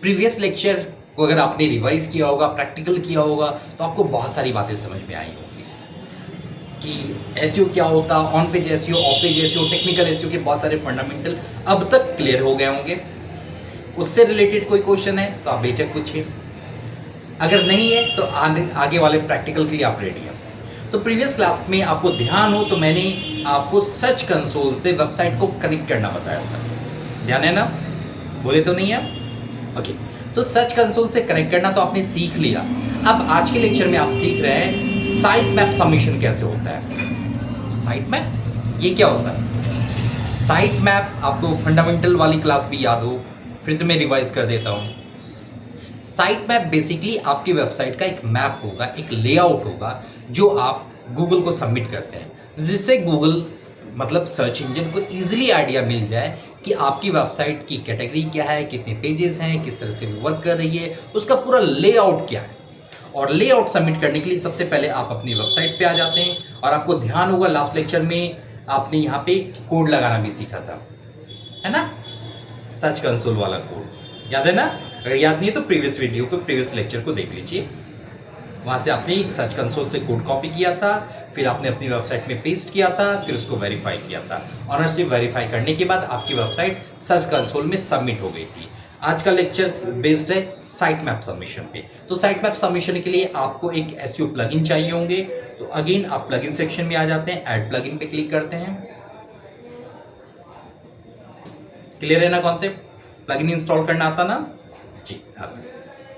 Previous lecture को अगर आपने रिवाइज किया होगा, प्रैक्टिकल किया होगा, तो आपको बहुत सारी बातें समझ में आई होंगी कि एसईओ क्या होता, on page SEO, of page SEO, technical SEO के बहुत सारे फंडामेंटल अब तक क्लियर हो गए होंगे। उससे रिलेटेड कोई क्वेश्चन है तो आप बेशक पूछिए, अगर नहीं है तो आगे वाले प्रैक्टिकल के लिए आप रेडी हैं। तो प्रीवियस क्लास में आपको ध्यान हो तो मैंने आपको सर्च कंसोल से वेबसाइट को कनेक्ट करना बताया था, ध्यान है ना? बोले तो नहीं है? ओके, तो सर्च कंसोल से कनेक्ट करना तो आपने सीख लिया। अब आज के लेक्चर में आप सीख रहे हैं साइट मैप सबमिशन कैसे होता है। साइट मैप ये क्या होता है? साइट मैप आपको फंडामेंटल वाली क्लास भी याद हो, फिर से मैं रिवाइज कर देता हूँ। साइट मैप बेसिकली आपकी वेबसाइट का एक मैप होगा, एक लेआउट होगा जो आप गूगल को सबमिट करते हैं, जिससे गूगल मतलब सर्च इंजन को इजीली आइडिया मिल जाए कि आपकी वेबसाइट की कैटेगरी क्या है, कितने पेजेस हैं, किस तरह से वो वर्क कर रही है, उसका पूरा लेआउट क्या है। और लेआउट सबमिट करने के लिए सबसे पहले आप अपनी वेबसाइट पे आ जाते हैं, और आपको ध्यान होगा लास्ट लेक्चर में आपने यहाँ पे कोड लगाना भी सीखा था, है ना? सर्च कंसोल वाला कोड याद है ना? अगर याद नहीं है तो प्रीवियस वीडियो को, प्रीवियस लेक्चर को देख लीजिए। वहाँ से आपने एक सर्च कंसोल से कोड कॉपी किया था, फिर आपने अपनी वेबसाइट में पेस्ट किया था, फिर उसको वेरीफाई किया था। ऑनरशिप वेरीफाई करने के बाद आपकी वेबसाइट सर्च कंसोल में सबमिट हो गई थी। आज का लेक्चर बेस्ड है साइट मैप सबमिशन पे। तो साइट मैप सबमिशन के लिए आपको एक एसईओ प्लगइन चाहिए होंगे। तो अगेन आप प्लगइन सेक्शन में आ जाते हैं, ऐड प्लगइन पे क्लिक करते हैं। क्लियर है ना कॉन्सेप्ट? प्लगइन इंस्टॉल करना आता ना? जी आता है,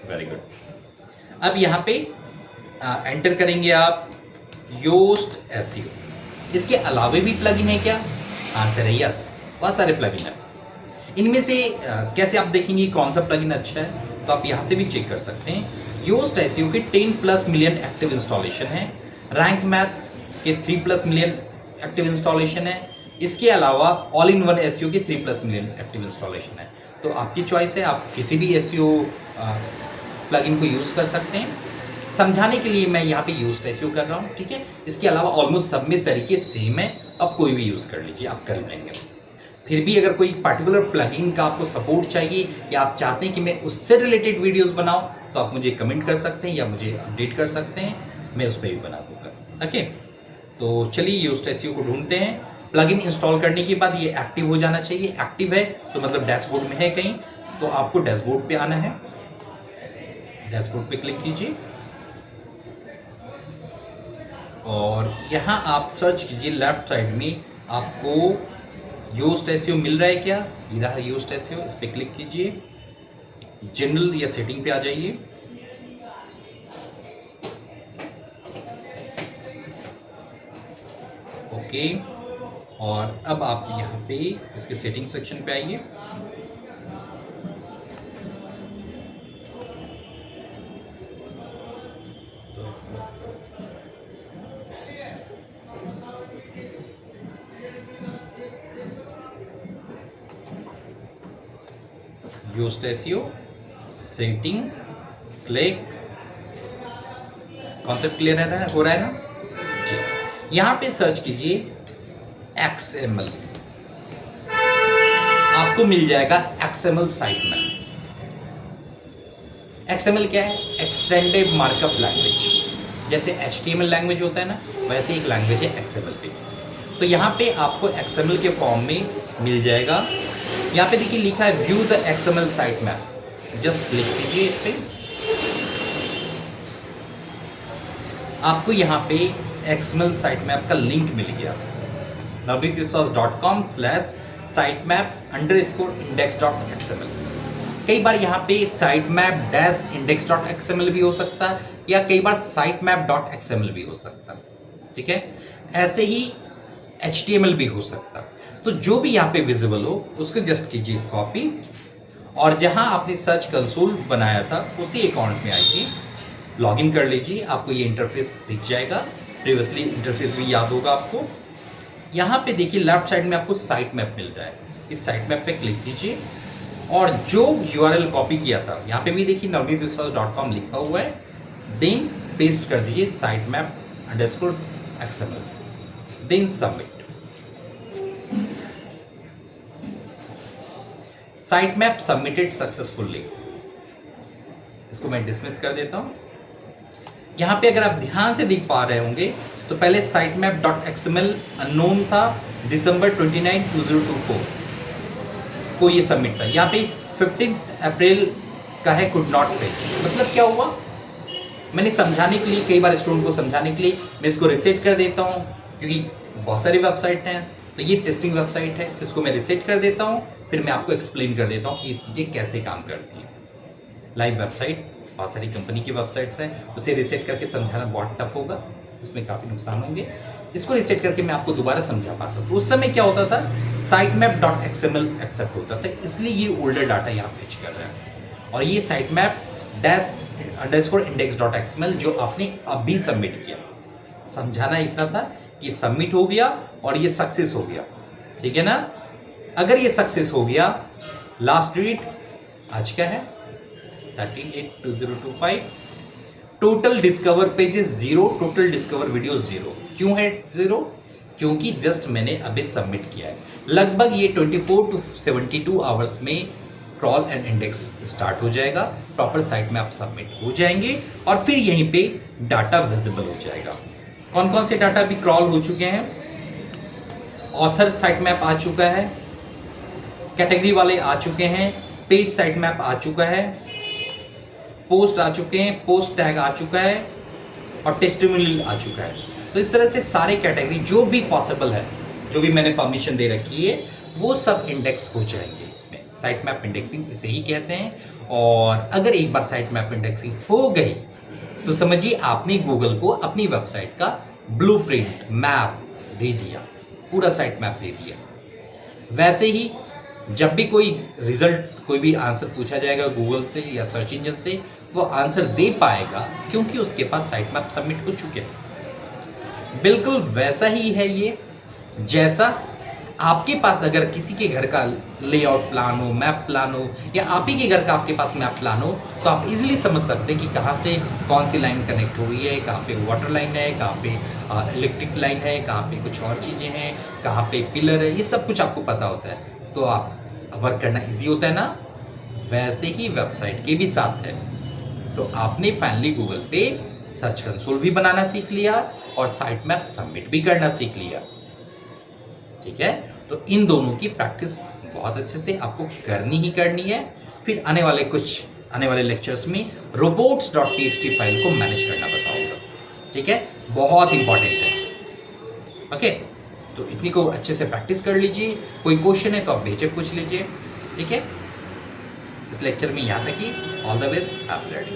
वेरी गुड। अब यहाँ पे एंटर करेंगे आप योस्ट एसईओ। इसके अलावे भी प्लगइन है क्या? आंसर है यस, बहुत सारे प्लगइन है। इनमें से कैसे आप देखेंगे कौन सा प्लगइन अच्छा है, तो आप यहाँ से भी चेक कर सकते हैं। योस्ट एसईओ के 10+ मिलियन एक्टिव इंस्टॉलेशन है, रैंक मैथ के 3+ मिलियन एक्टिव इंस्टॉलेशन है। इसके अलावा ऑल इन वन एसईओ के 3+ मिलियन एक्टिव इंस्टॉलेशन है। तो आपकी चॉइस है, आप किसी भी एसईओ प्लगइन को यूज़ कर सकते हैं। समझाने के लिए मैं यहाँ पे यूज एसईओ कर रहा हूँ, ठीक है? इसके अलावा ऑलमोस्ट सब में तरीके सेम है, अब कोई भी यूज़ कर लीजिए, आप कर लेंगे। फिर भी अगर कोई पर्टिकुलर प्लगइन का आपको सपोर्ट चाहिए या आप चाहते हैं कि मैं उससे रिलेटेड वीडियोस बनाऊं, तो आप मुझे कमेंट कर सकते हैं या मुझे अपडेट कर सकते हैं, मैं उस पर भी बना दूंगा। ओके, तो चलिए यूज एसईओ को ढूंढते हैं। प्लगइन इंस्टॉल करने के बाद ये एक्टिव हो जाना चाहिए। एक्टिव है तो मतलब डैशबोर्ड में है कहीं, तो आपको डैशबोर्ड पे आना है। डैशबोर्ड पे क्लिक कीजिए और यहाँ आप सर्च कीजिए, लेफ्ट साइड में आपको योस्ट एसईओ मिल रहा है क्या? ये रहा योस्ट एसईओ, इस पर क्लिक कीजिए, जनरल या सेटिंग पे आ जाइए। ओके, और अब आप यहाँ पे इसके सेटिंग सेक्शन पे आइए। Yoast SEO setting, click. Concept clear है ना? हो रहा है ना जी? यहाँ पे सर्च कीजिए XML, आपको मिल जाएगा XML साइट मैप। XML क्या है? Extended markup language. जैसे HTML लैंग्वेज होता है ना, वैसे एक लैंग्वेज है XML पे। तो यहाँ पे आपको XML के फॉर्म में मिल जाएगा। यहाँ पे देखिए लिखा है view the XML site map, just click कीजिए इस पे। आपको यहाँ पे XML साइट मैप का लिंक मिल गया, navneetviswas.com/sitemap_index.xml। कई बार यहाँ पे sitemap-index.xml भी हो सकता है, या कई बार sitemap.xml भी हो सकता है, ठीक है? ऐसे ही HTML भी हो सकता है। तो जो भी यहाँ पे विजिबल हो उसको जस्ट कीजिए कॉपी, और जहाँ आपने सर्च कंसोल बनाया था उसी अकाउंट में आइए, लॉगिन कर लीजिए। आपको ये इंटरफेस दिख जाएगा, प्रीवियसली इंटरफेस भी याद होगा आपको। यहाँ पे देखिए लेफ्ट साइड में आपको साइट मैप मिल जाए, इस साइट मैप पे क्लिक कीजिए और जो URL कॉपी किया था यहाँ पे भी देखिए navneetviswas.com लिखा हुआ है, देन पेस्ट कर दीजिए sitemap_xml, then submit. Site map submitted successfully. इसको मैं डिसमिस कर देता हूँ। यहाँ पे अगर आप ध्यान से देख पा रहे होंगे तो पहले sitemap.xml अननोन था, दिसंबर 29, 2024 को ये सबमिट था। यहाँ पे 15 अप्रैल का है कुड नॉट पे, मतलब क्या हुआ, मैंने समझाने के लिए, कई बार स्टूडेंट को समझाने के लिए मैं इसको रिसेट कर देता हूँ, क्योंकि बहुत सारी वेबसाइट हैं, तो ये टेस्टिंग वेबसाइट है, तो इसको मैं रिसेट कर देता हूँ, फिर मैं आपको एक्सप्लेन कर देता हूँ कि ये चीज़ें कैसे काम करती हैं। लाइव वेबसाइट, बहुत सारी कंपनी की वेबसाइट्स हैं, उसे रिसेट करके समझाना बहुत टफ होगा, उसमें काफ़ी नुकसान होंगे। इसको रिसेट करके मैं आपको दोबारा समझा पाता हूँ। तो उस समय क्या होता था, sitemap.xml एक्सेप्ट होता था, इसलिए ये ओल्डर डाटा यहाँ फेच कर रहा है। और ये sitemap-index.xml जो आपने अभी सबमिट किया, समझाना इतना था कि सबमिट हो गया और ये सक्सेस हो गया, ठीक है ना। अगर ये सक्सेस हो गया, लास्ट डेट आज का है 13/8/2025, total discover pages 0, total discover video 0। क्यों है 0? क्योंकि जस्ट मैंने अभी सबमिट किया है। लगभग ये 24 to 72 आवर्स में क्रॉल एंड इंडेक्स स्टार्ट हो जाएगा, प्रॉपर साइट में आप सबमिट हो जाएंगे और फिर यहीं पे डाटा विजिबल हो जाएगा। कौन कौन से डाटा भी क्रॉल हो चुके हैं, ऑथर साइट मैप आ चुका है, कैटेगरी वाले आ चुके हैं, पेज साइट मैप आ चुका है, पोस्ट आ चुके हैं, पोस्ट टैग आ चुका है और टेस्टिमोनियल आ चुका है। तो इस तरह से सारे कैटेगरी जो भी पॉसिबल है, जो भी मैंने परमिशन दे रखी है, वो सब इंडेक्स हो जाएंगे इसमें। साइट मैप इंडेक्सिंग इसे ही कहते हैं। और अगर एक बार साइट मैप इंडेक्सिंग हो गई तो समझिए आपने गूगल को अपनी वेबसाइट का ब्लूप्रिंट मैप दे दिया, पूरा साइट मैप दे दिया। वैसे ही जब भी कोई रिजल्ट, कोई भी आंसर पूछा जाएगा गूगल से या सर्च इंजन से, वो आंसर दे पाएगा क्योंकि उसके पास साइट मैप सबमिट हो चुके हैं। बिल्कुल वैसा ही है ये, जैसा आपके पास अगर किसी के घर का लेआउट प्लान हो, मैप प्लान हो, या आप ही के घर का आपके पास मैप प्लान हो, तो आप इजीली समझ सकते हैं कि कहाँ से कौन सी लाइन कनेक्ट हो रही है, कहाँ पे वाटर लाइन है, कहाँ पे इलेक्ट्रिक लाइन है, कहाँ पे कुछ और चीज़ें हैं, कहाँ पे पिलर है, ये सब कुछ आपको पता होता है, तो आप वर्क करना इजी होता है ना। वैसे ही वेबसाइट के भी साथ है। तो आपने फाइनली गूगल पे सर्च कंसोल भी बनाना सीख लिया और साइट मैप सबमिट भी करना सीख लिया, ठीक है। तो इन दोनों की प्रैक्टिस बहुत अच्छे से आपको करनी ही करनी है। फिर आने वाले लेक्चर्स में robots.txt फाइल को मैनेज करना बताऊंगा, ठीक है, बहुत इंपॉर्टेंट है। ओके, तो इतनी को अच्छे से प्रैक्टिस कर लीजिए। कोई क्वेश्चन है तो आप बेझिझक पूछ लीजिए, ठीक है। इस लेक्चर में यहाँ तक ही। All the best, have a great day.